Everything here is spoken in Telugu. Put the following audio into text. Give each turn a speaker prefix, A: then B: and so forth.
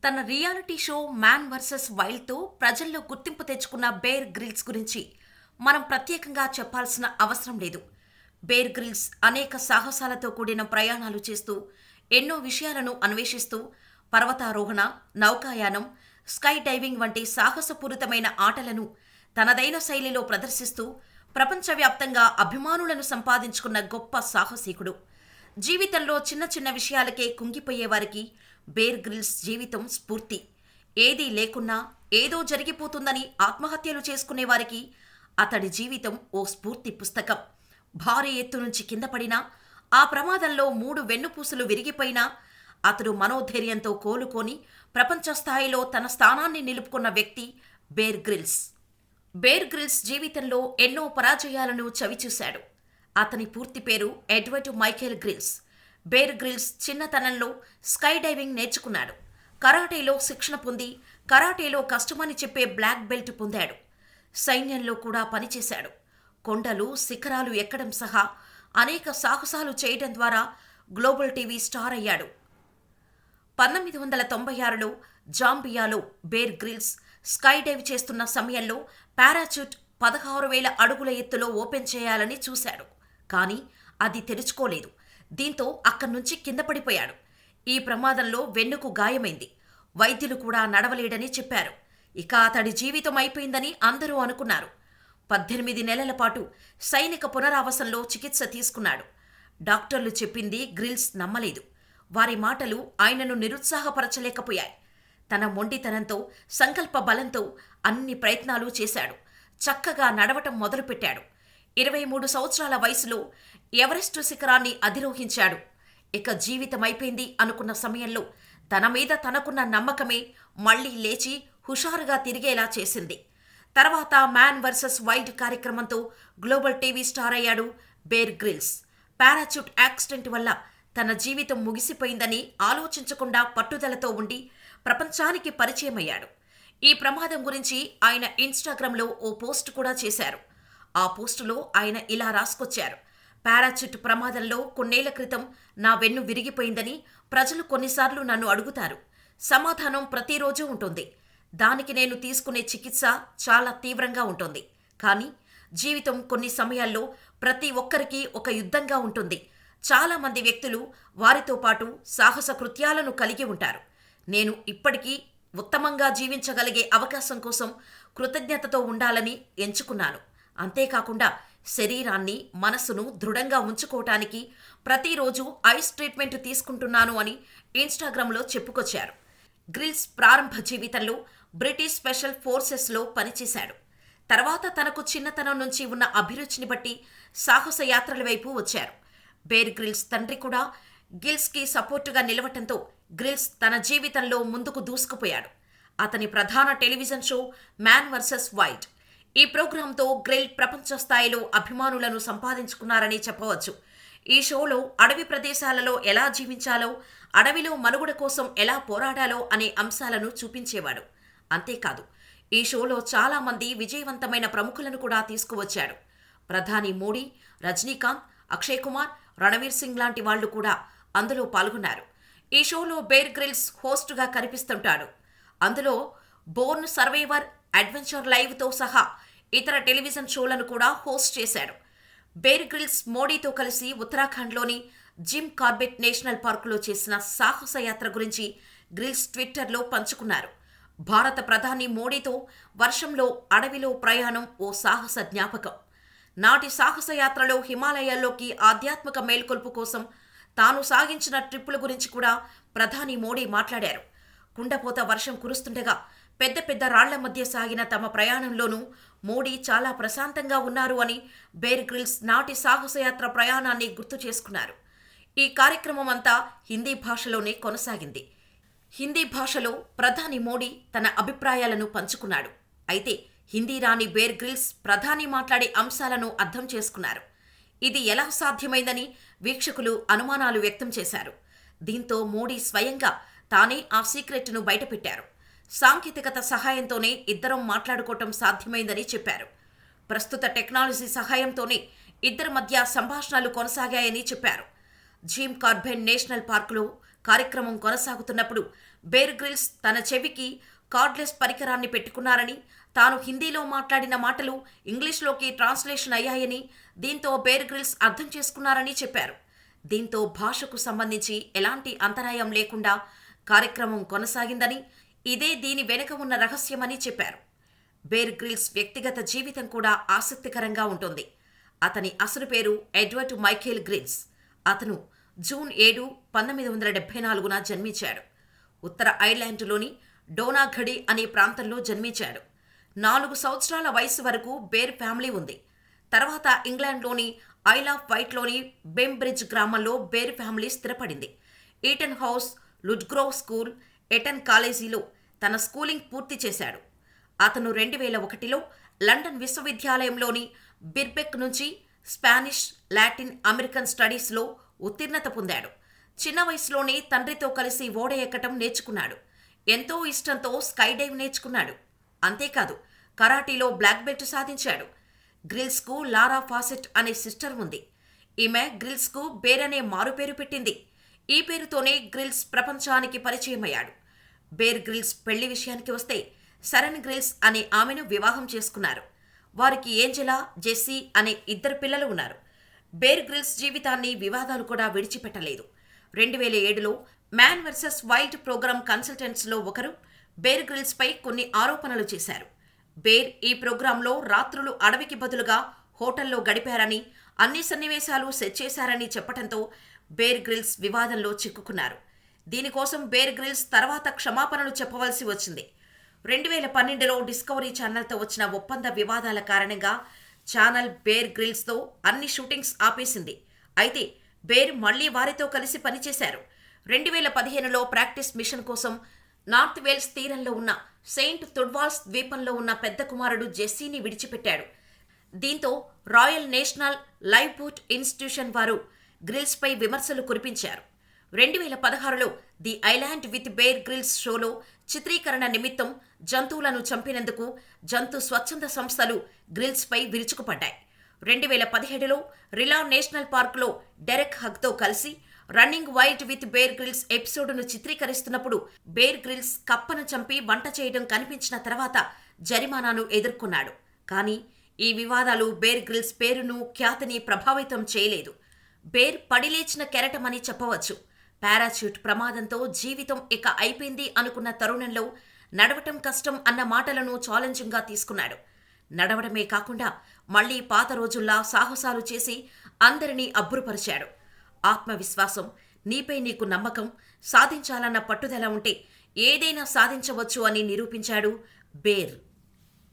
A: తన రియాలిటీ షో మ్యాన్ వర్సెస్ వైల్డ్తో ప్రజల్లో గుర్తింపు తెచ్చుకున్న బేర్ గ్రిల్స్ గురించి మనం ప్రత్యేకంగా చెప్పాల్సిన అవసరం లేదు. బేర్ గ్రిల్స్ అనేక సాహసాలతో కూడిన ప్రయాణాలు చేస్తూ, ఎన్నో విషయాలను అన్వేషిస్తూ, పర్వతారోహణ, నౌకాయానం, స్కై డైవింగ్ వంటి సాహసపూరితమైన ఆటలను తనదైన శైలిలో ప్రదర్శిస్తూ ప్రపంచవ్యాప్తంగా అభిమానులను సంపాదించుకున్న గొప్ప సాహసికుడు. జీవితంలో చిన్న చిన్న విషయాలకే కుంగిపోయేవారికి బేర్ గ్రిల్స్ జీవితం స్ఫూర్తి. ఏదీ లేకున్నా ఏదో జరిగిపోతుందని ఆత్మహత్యలు చేసుకునేవారికి అతడి జీవితం ఓ స్ఫూర్తి పుస్తకం. భారీ ఎత్తు నుంచి కింద పడినా, ఆ ప్రమాదంలో 3 వెన్నుపూసలు విరిగిపోయినా అతడు మనోధైర్యంతో కోలుకొని ప్రపంచ స్థాయిలో తన స్థానాన్ని నిలుపుకున్న వ్యక్తి బేర్ గ్రిల్స్. బేర్ గ్రిల్స్ జీవితంలో ఎన్నో పరాజయాలను చవిచూశాడు. అతని పూర్తి పేరు Edward Michael Grylls. Bear Grylls చిన్నతనంలో స్కై డైవింగ్ నేర్చుకున్నాడు. కరాటేలో శిక్షణ పొంది కరాటేలో కష్టమని చెప్పే బ్లాక్ బెల్ట్ పొందాడు. సైన్యంలో కూడా పనిచేశాడు. కొండలు, శిఖరాలు ఎక్కడం సహా అనేక సాహసాలు చేయడం ద్వారా గ్లోబల్ టీవీ స్టార్ అయ్యాడు. 1996లో జాంబియాలో బేర్ గ్రిల్స్ స్కై డైవ్ చేస్తున్న సమయంలో పారాచూట్ 16,000 అడుగుల ఎత్తులో ఓపెన్ చేయాలని చూశాడు. కానీ అది తెరుచుకోలేదు. దీంతో అక్కడి నుంచి కింద పడిపోయాడు. ఈ ప్రమాదంలో వెన్నుకు గాయమైంది. వైద్యులు కూడా నడవలేడని చెప్పారు. ఇక అతడి జీవితం అయిపోయిందని అందరూ అనుకున్నారు. 18 నెలల పాటు సైనిక పునరావాసంలో చికిత్స తీసుకున్నాడు. డాక్టర్లు చెప్పింది గ్రిల్స్ నమ్మలేదు. వారి మాటలు ఆయనను నిరుత్సాహపరచలేకపోయాయి. తన మొండితనంతో, సంకల్ప బలంతో అన్ని ప్రయత్నాలు చేశాడు. చక్కగా నడవటం మొదలుపెట్టాడు. 23 సంవత్సరాల వయసులో ఎవరెస్టు శిఖరాన్ని అధిరోహించాడు. ఇక జీవితం అయిపోయింది అనుకున్న సమయంలో తన మీద తనకున్న నమ్మకమే మళ్లీ లేచి హుషారుగా తిరిగేలా చేసింది. తర్వాత మ్యాన్ వర్సెస్ వైల్డ్ కార్యక్రమంతో గ్లోబల్ టీవీ స్టార్ అయ్యాడు బేర్ గ్రిల్స్. పారాచూట్ యాక్సిడెంట్ వల్ల తన జీవితం ముగిసిపోయిందని ఆలోచించకుండా పట్టుదలతో ఉండి ప్రపంచానికి పరిచయమయ్యాడు. ఈ ప్రమాదం గురించి ఆయన ఇన్స్టాగ్రామ్లో ఓ పోస్ట్ కూడా చేశారు. ఆ పోస్టులో ఆయన ఇలా రాసుకొచ్చారు: పారాచూట్ ప్రమాదంలో కొన్నేళ్ల క్రితం నా వెన్ను విరిగిపోయిందని ప్రజలు కొన్నిసార్లు నన్ను అడుగుతారు. సమాధానం ప్రతిరోజూ ఉంటుంది. దానికి నేను తీసుకునే చికిత్స చాలా తీవ్రంగా ఉంటుంది. కానీ జీవితం కొన్ని సమయాల్లో ప్రతి ఒక్కరికి ఒక యుద్ధంగా ఉంటుంది. చాలా మంది వ్యక్తులు వారితో పాటు సాహస కృత్యాలను కలిగి ఉంటారు. నేను ఇప్పటికీ ఉత్తమంగా జీవించగలిగే అవకాశం కోసం కృతజ్ఞతతో ఉండాలని ఎంచుకున్నాను. అంతేకాకుండా శరీరాన్ని, మనసును దృఢంగా ఉంచుకోవటానికి ప్రతిరోజు ఐస్ ట్రీట్మెంట్ తీసుకుంటున్నాను అని ఇన్స్టాగ్రామ్లో చెప్పుకొచ్చారు. గ్రిల్స్ ప్రారంభ జీవితంలో బ్రిటిష్ స్పెషల్ ఫోర్సెస్లో పనిచేశాడు. తర్వాత తనకు చిన్నతనం నుంచి ఉన్న అభిరుచిని బట్టి సాహస యాత్రల వైపు వచ్చారు. బేర్ గ్రిల్స్ తండ్రి కూడా గిల్స్కి సపోర్టుగా నిలవటంతో గ్రిల్స్ తన జీవితంలో ముందుకు దూసుకుపోయాడు. అతని ప్రధాన television show man versus wild. ఈ ప్రోగ్రాంతో గ్రిల్ ప్రపంచ స్థాయిలో అభిమానులను సంపాదించుకున్నారని చెప్పవచ్చు. ఈ షోలో అడవి ప్రదేశాలలో ఎలా జీవించాలో, అడవిలో మనుగడ కోసం ఎలా పోరాడాలో అనే అంశాలను చూపించేవాడు. అంతేకాదు, ఈ షోలో చాలా మంది విజయవంతమైన ప్రముఖులను కూడా తీసుకువచ్చాడు. ప్రధాని మోడీ, రజనీకాంత్, అక్షయ్ కుమార్, రణవీర్ సింగ్ లాంటి వాళ్లు కూడా అందులో పాల్గొన్నారు. ఈ షోలో బేర్ గ్రిల్స్ హోస్టుగా కనిపిస్తుంటాడు. అందులో బోర్న్ సర్వైవర్, అడ్వెంచర్ లైవ్తో సహా ఇతర టెలివిజన్ షోలను కూడా హోస్ట్ చేశాడు. బేర్ గ్రిల్స్ మోడీతో కలిసి ఉత్తరాఖండ్లోని జిమ్ కార్బెట్ నేషనల్ పార్కులో చేసిన సాహస యాత్ర గురించి గ్రిల్స్ ట్విట్టర్లో పంచుకున్నారు. భారత ప్రధాని మోడీతో వర్షంలో అడవిలో ప్రయాణం ఓ సాహస జ్ఞాపకం. నాటి సాహస యాత్రలో హిమాలయాల్లోకి ఆధ్యాత్మిక మేల్కొల్పు కోసం తాను సాగించిన ట్రిప్పుల గురించి కూడా ప్రధాని మోడీ మాట్లాడారు. కుండపోత వర్షం కురుస్తుండగా పెద్ద పెద్ద రాళ్ల మధ్య సాగిన తమ ప్రయాణంలోనూ మోడీ చాలా ప్రశాంతంగా ఉన్నారు అని బేర్ గ్రిల్స్ నాటి సాహసయాత్ర ప్రయాణాన్ని గుర్తు చేసుకున్నారు. ఈ కార్యక్రమం అంతా హిందీ భాషలోనే కొనసాగింది. హిందీ భాషలో ప్రధాని మోడీ తన అభిప్రాయాలను పంచుకున్నాడు. అయితే హిందీ రాని బేర్ గ్రిల్స్ ప్రధాని మాట్లాడే అంశాలను అర్థం చేసుకున్నారు. ఇది ఎలా సాధ్యమైందని వీక్షకులు అనుమానాలు వ్యక్తం చేశారు. దీంతో మోడీ స్వయంగా తానే ఆ సీక్రెట్ను బయటపెట్టారు. సాంకేతికత సహాయంతోనే ఇద్దరం మాట్లాడుకోవటం సాధ్యమైందని చెప్పారు. ప్రస్తుత టెక్నాలజీ సహాయంతోనే ఇద్దరి మధ్య సంభాషణలు కొనసాగాయని చెప్పారు. జిమ్ కార్బెట్ నేషనల్ పార్కులో కార్యక్రమం కొనసాగుతున్నప్పుడు బేర్ గ్రిల్స్ తన చెవికి కార్డ్లెస్ పరికరాన్ని పెట్టుకున్నారని, తాను హిందీలో మాట్లాడిన మాటలు ఇంగ్లీష్లోకి ట్రాన్స్లేషన్ అయ్యాయని, దీంతో బేర్ గ్రిల్స్ అర్థం చేసుకున్నారని చెప్పారు. దీంతో భాషకు సంబంధించి ఎలాంటి అంతరాయం లేకుండా కార్యక్రమం కొనసాగిందని, ఇదే దీని వెనుక ఉన్న రహస్యమని చెప్పారు. బేర్ గ్రిల్స్ వ్యక్తిగత జీవితం కూడా ఆసక్తికరంగా ఉంటుంది. అతని అసలు పేరు ఎడ్వర్డ్ మైఖేల్ గ్రిల్స్. అతను జూన్ 7, 1974న జన్మించాడు. ఉత్తర ఐర్లాండ్లోని డోనాఘడి అనే ప్రాంతంలో జన్మించాడు. 4 సంవత్సరాల వయసు వరకు బేర్ ఫ్యామిలీ ఉంది. తర్వాత ఇంగ్లాండ్లోని ఐల్ ఆఫ్ వైట్లోని బెంబ్రిడ్జ్ గ్రామంలో బేర్ ఫ్యామిలీ స్థిరపడింది. Eton House, Ludgrove school, Eton కాలేజీలో తన స్కూలింగ్ పూర్తి చేశాడు. అతను 2001లో లండన్ విశ్వవిద్యాలయంలోని బిర్బెక్ నుంచి స్పానిష్, లాటిన్ అమెరికన్ స్టడీస్లో ఉత్తీర్ణత పొందాడు. చిన్న వయసులోనే తండ్రితో కలిసి ఓడ ఎక్కటం నేర్చుకున్నాడు. ఎంతో ఇష్టంతో స్కై డైవ్ నేర్చుకున్నాడు. అంతేకాదు, కరాటీలో బ్లాక్ బెల్ట్ సాధించాడు. గ్రిల్స్కు లారా ఫాసెట్ అనే సిస్టర్ ఉంది. ఈమె గ్రిల్స్కు బేర్ అనే మారుపేరు పెట్టింది. ఈ పేరుతోనే గ్రిల్స్ ప్రపంచానికి పరిచయమయ్యాడు. బేర్ గ్రిల్స్ పెళ్లి విషయానికి వస్తే శరణ్ గ్రిల్స్ అనే ఆమెను వివాహం చేసుకున్నారు. వారికి ఏంజెలా, జెస్సీ అనే 2 పిల్లలు ఉన్నారు. బేర్ గ్రిల్స్ జీవితాన్ని వివాదాలు కూడా విడిచిపెట్టలేదు. 2007లో మ్యాన్ వర్సెస్ వైల్డ్ ప్రోగ్రామ్ కన్సల్టెంట్స్లో ఒకరు బేర్ గ్రిల్స్పై కొన్ని ఆరోపణలు చేశారు. బేర్ ఈ ప్రోగ్రాంలో రాత్రులు అడవికి బదులుగా హోటల్లో గడిపారని, అన్ని సన్నివేశాలు సెట్ చేశారని చెప్పడంతో బేర్ గ్రిల్స్ వివాదంలో చిక్కుకున్నారు. దీనికోసం బేర్ గ్రిల్స్ తర్వాత క్షమాపణలు చెప్పవలసి వచ్చింది. 2012లో డిస్కవరీ ఛానల్తో వచ్చిన ఒప్పంద వివాదాల కారణంగా ఛానల్ బేర్ గ్రిల్స్తో అన్ని షూటింగ్స్ ఆపేసింది. అయితే బేర్ మళ్లీ వారితో కలిసి పనిచేశారు. 2015లో ప్రాక్టీస్ మిషన్ కోసం నార్త్ వేల్స్ తీరంలో ఉన్న సెయింట్ తుడ్వాల్స్ ద్వీపంలో ఉన్న పెద్ద కుమారుడు జెస్సీని విడిచిపెట్టాడు. దీంతో Royal National lifeboat institution వారు గ్రిల్స్పై విమర్శలు కురిపించారు. 2016లో the island with Bear Grylls షోలో చిత్రీకరణ నిమిత్తం జంతువులను చంపినందుకు జంతు స్వచ్ఛంద సంస్థలు గ్రిల్స్పై విరుచుకుపడ్డాయి. 2017లో రిలా నేషనల్ పార్క్లో డెరెక్ హగ్తో కలిసి running wild with Bear Grylls ఎపిసోడ్ను చిత్రీకరిస్తున్నప్పుడు బేర్ గ్రిల్స్ కప్పను చంపి వంట చేయడం కనిపించిన తర్వాత జరిమానాను ఎదుర్కొన్నాడు. కానీ ఈ వివాదాలు బేర్ గ్రిల్స్ పేరును, ఖ్యాతిని ప్రభావితం చేయలేదు. బేర్ పడిలేచిన కెరటమని చెప్పవచ్చు. పారాచ్యూట్ ప్రమాదంతో జీవితం ఇక అయిపోయింది అనుకున్న తరుణంలో నడవటం కష్టం అన్న మాటలను ఛాలెంజింగ్గా తీసుకున్నాడు. నడవడమే కాకుండా మళ్లీ పాత రోజుల్లా సాహసాలు చేసి అందరినీ అబ్బురుపరిచాడు. ఆత్మవిశ్వాసం, నీపై నీకు నమ్మకం, సాధించాలన్న పట్టుదల ఉంటే ఏదైనా సాధించవచ్చు అని నిరూపించాడు బేర్.